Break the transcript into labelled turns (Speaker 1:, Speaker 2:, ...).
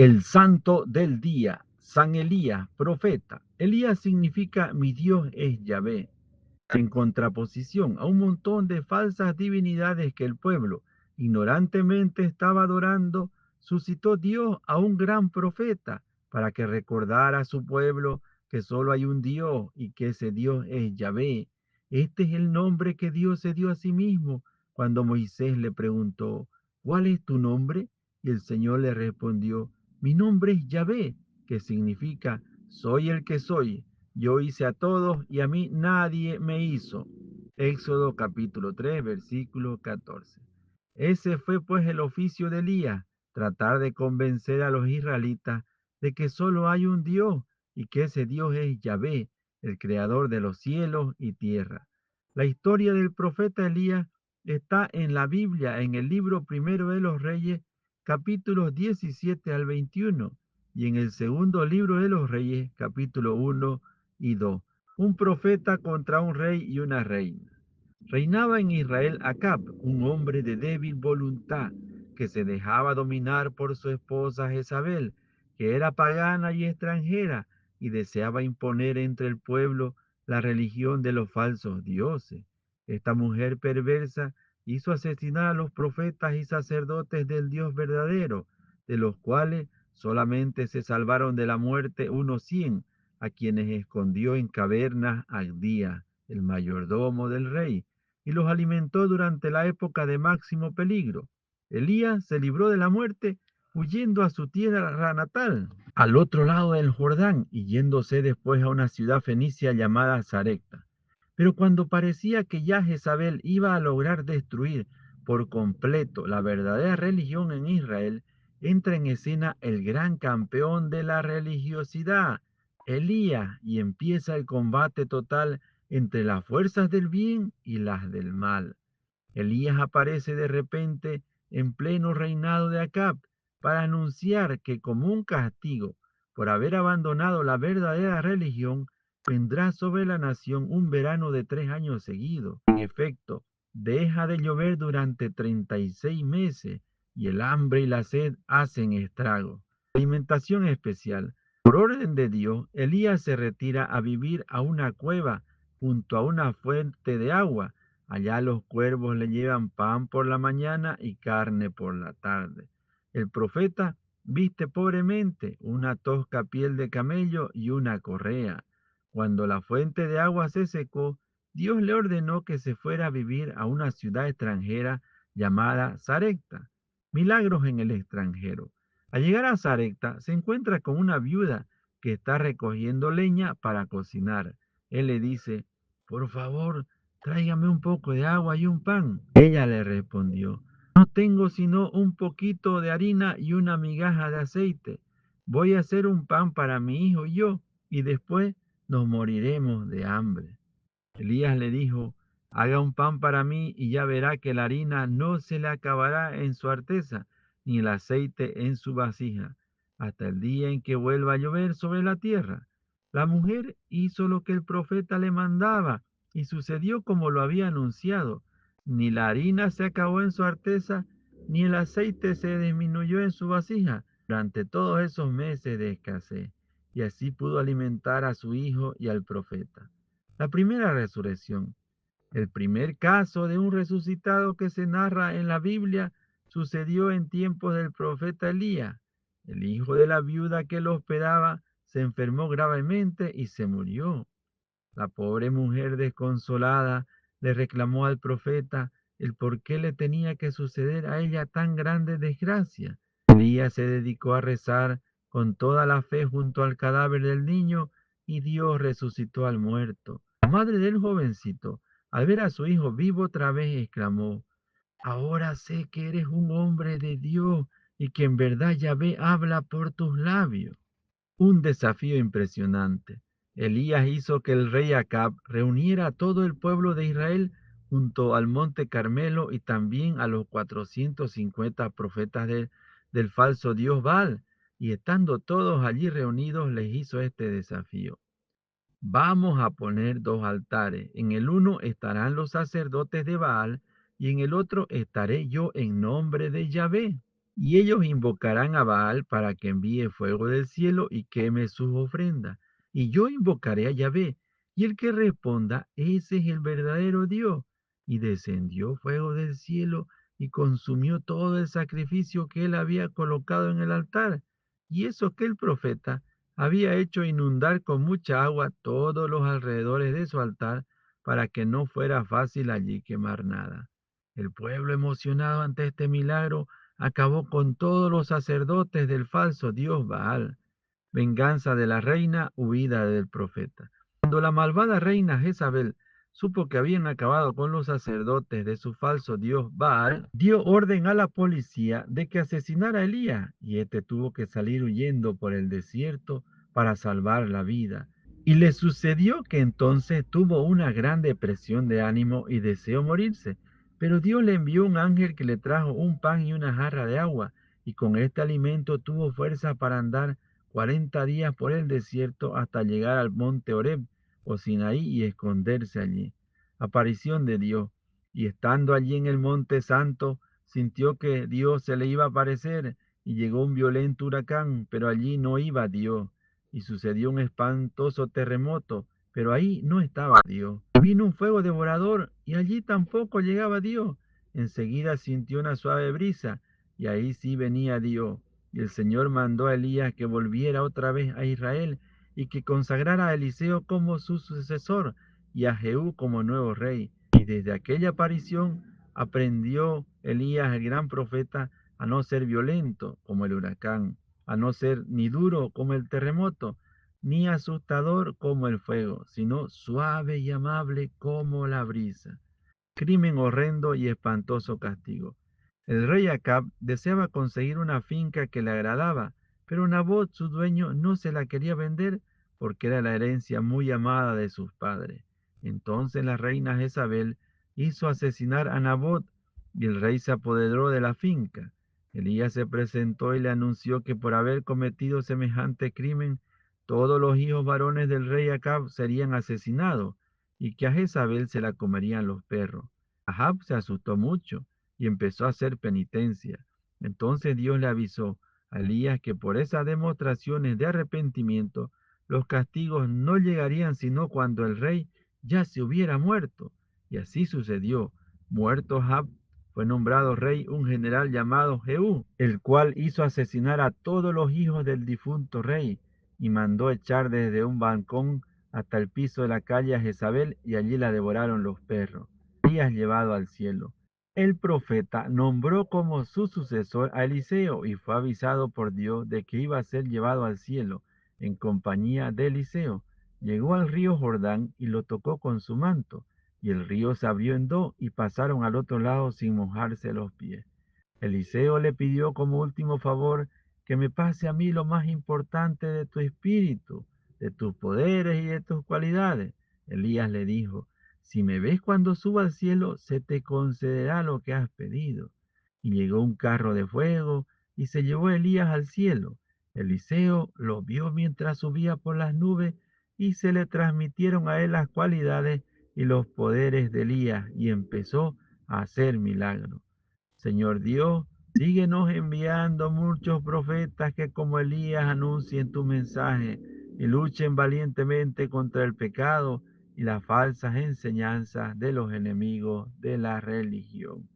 Speaker 1: El santo del día, San Elías, profeta. Elías significa mi Dios es Yahvé, en contraposición a un montón de falsas divinidades que el pueblo ignorantemente estaba adorando. Suscitó Dios a un gran profeta para que recordara a su pueblo que solo hay un Dios y que ese Dios es Yahvé. Este es el nombre que Dios se dio a sí mismo cuando Moisés le preguntó, ¿cuál es tu nombre? Y el Señor le respondió, mi nombre es Yahvé, que significa soy el que soy. Yo hice a todos y a mí nadie me hizo. Éxodo capítulo 3, versículo 14. Ese fue pues el oficio de Elías, tratar de convencer a los israelitas de que solo hay un Dios y que ese Dios es Yahvé, el creador de los cielos y tierra. La historia del profeta Elías está en la Biblia, en el libro primero de los Reyes, capítulos 17 al 21, y en el segundo libro de los Reyes, capítulo 1 y 2. Un profeta contra un rey y una reina. Reinaba en Israel Acab, un hombre de débil voluntad, que se dejaba dominar por su esposa Jezabel, que era pagana y extranjera, y deseaba imponer entre el pueblo la religión de los falsos dioses. Esta mujer perversa hizo asesinar a los profetas y sacerdotes del Dios verdadero, de los cuales solamente se salvaron de la muerte unos 100, a quienes escondió en cavernas Abdías, el mayordomo del rey, y los alimentó durante la época de máximo peligro. Elías se libró de la muerte huyendo a su tierra natal, al otro lado del Jordán, y yéndose después a una ciudad fenicia llamada Sarepta. Pero cuando parecía que ya Jezabel iba a lograr destruir por completo la verdadera religión en Israel, entra en escena el gran campeón de la religiosidad, Elías, y empieza el combate total entre las fuerzas del bien y las del mal. Elías aparece de repente en pleno reinado de Acab para anunciar que como un castigo por haber abandonado la verdadera religión, vendrá sobre la nación un verano de 3 años seguidos. En efecto, deja de llover durante 36 meses y el hambre y la sed hacen estrago. Alimentación especial. Por orden de Dios, Elías se retira a vivir a una cueva junto a una fuente de agua. Allá los cuervos le llevan pan por la mañana y carne por la tarde. El profeta viste pobremente una tosca piel de camello y una correa. Cuando la fuente de agua se secó, Dios le ordenó que se fuera a vivir a una ciudad extranjera llamada Sarepta. Milagros en el extranjero. Al llegar a Sarepta, se encuentra con una viuda que está recogiendo leña para cocinar. Él le dice, por favor, tráigame un poco de agua y un pan. Ella le respondió, no tengo sino un poquito de harina y una migaja de aceite. Voy a hacer un pan para mi hijo y yo, y después nos moriremos de hambre. Elías le dijo, haga un pan para mí y ya verá que la harina no se le acabará en su arteza, ni el aceite en su vasija, hasta el día en que vuelva a llover sobre la tierra. La mujer hizo lo que el profeta le mandaba, y sucedió como lo había anunciado. Ni la harina se acabó en su arteza, ni el aceite se disminuyó en su vasija durante todos esos meses de escasez, y así pudo alimentar a su hijo y al profeta. La primera resurrección, el primer caso de un resucitado que se narra en la Biblia, sucedió en tiempos del profeta Elías. El hijo de la viuda que lo hospedaba se enfermó gravemente y se murió. La pobre mujer desconsolada le reclamó al profeta el por qué le tenía que suceder a ella tan grande desgracia. Elías se dedicó a rezar con toda la fe junto al cadáver del niño y Dios resucitó al muerto. La madre del jovencito, al ver a su hijo vivo otra vez, exclamó, ahora sé que eres un hombre de Dios y que en verdad Yahvé habla por tus labios. Un desafío impresionante. Elías hizo que el rey Acab reuniera a todo el pueblo de Israel junto al monte Carmelo y también a los 450 profetas del falso dios Baal. Y estando todos allí reunidos, les hizo este desafío. Vamos a poner dos altares. En el uno estarán los sacerdotes de Baal y en el otro estaré yo en nombre de Yahvé. Y ellos invocarán a Baal para que envíe fuego del cielo y queme sus ofrendas. Y yo invocaré a Yahvé, y el que responda, ese es el verdadero Dios. Y descendió fuego del cielo y consumió todo el sacrificio que él había colocado en el altar. Y eso que el profeta había hecho inundar con mucha agua todos los alrededores de su altar, para que no fuera fácil allí quemar nada. El pueblo, emocionado ante este milagro, acabó con todos los sacerdotes del falso dios Baal. Venganza de la reina, huida del profeta. Cuando la malvada reina Jezabel supo que habían acabado con los sacerdotes de su falso dios Baal, dio orden a la policía de que asesinara a Elías, y éste tuvo que salir huyendo por el desierto para salvar la vida. Y le sucedió que entonces tuvo una gran depresión de ánimo y deseó morirse. Pero Dios le envió un ángel que le trajo un pan y una jarra de agua, y con este alimento tuvo fuerza para andar 40 días por el desierto hasta llegar al monte Horeb o Sinaí y esconderse allí. Aparición de Dios. Y estando allí en el monte santo, sintió que Dios se le iba a aparecer y llegó un violento huracán, pero allí no iba Dios. Y sucedió un espantoso terremoto, pero ahí no estaba Dios. Vino un fuego devorador y allí tampoco llegaba Dios. Enseguida sintió una suave brisa y ahí sí venía Dios. Y el Señor mandó a Elías que volviera otra vez a Israel y que consagrara a Eliseo como su sucesor y a Jehú como nuevo rey. Y desde aquella aparición aprendió Elías, el gran profeta, a no ser violento como el huracán, a no ser ni duro como el terremoto, ni asustador como el fuego, sino suave y amable como la brisa. Crimen horrendo y espantoso castigo. El rey Acab deseaba conseguir una finca que le agradaba, pero Nabot, su dueño, no se la quería vender porque era la herencia muy amada de sus padres. Entonces la reina Jezabel hizo asesinar a Nabot y el rey se apoderó de la finca. Elías se presentó y le anunció que por haber cometido semejante crimen, todos los hijos varones del rey Acab serían asesinados y que a Jezabel se la comerían los perros. Ahab se asustó mucho y empezó a hacer penitencia. Entonces Dios le avisó a Elías que por esas demostraciones de arrepentimiento los castigos no llegarían sino cuando el rey ya se hubiera muerto. Y así sucedió. Muerto Ahab, fue nombrado rey un general llamado Jehú, el cual hizo asesinar a todos los hijos del difunto rey y mandó echar desde un balcón hasta el piso de la calle a Jezabel y allí la devoraron los perros. Elías llevado al cielo. El profeta nombró como su sucesor a Eliseo y fue avisado por Dios de que iba a ser llevado al cielo en compañía de Eliseo. Llegó al río Jordán y lo tocó con su manto, y el río se abrió en dos y pasaron al otro lado sin mojarse los pies. Eliseo le pidió como último favor que me pase a mí lo más importante de tu espíritu, de tus poderes y de tus cualidades. Elías le dijo, si me ves cuando suba al cielo, se te concederá lo que has pedido. Y llegó un carro de fuego y se llevó a Elías al cielo. Eliseo lo vio mientras subía por las nubes y se le transmitieron a él las cualidades y los poderes de Elías y empezó a hacer milagros. Señor Dios, síguenos enviando muchos profetas que como Elías anuncien tu mensaje y luchen valientemente contra el pecado y las falsas enseñanzas de los enemigos de la religión.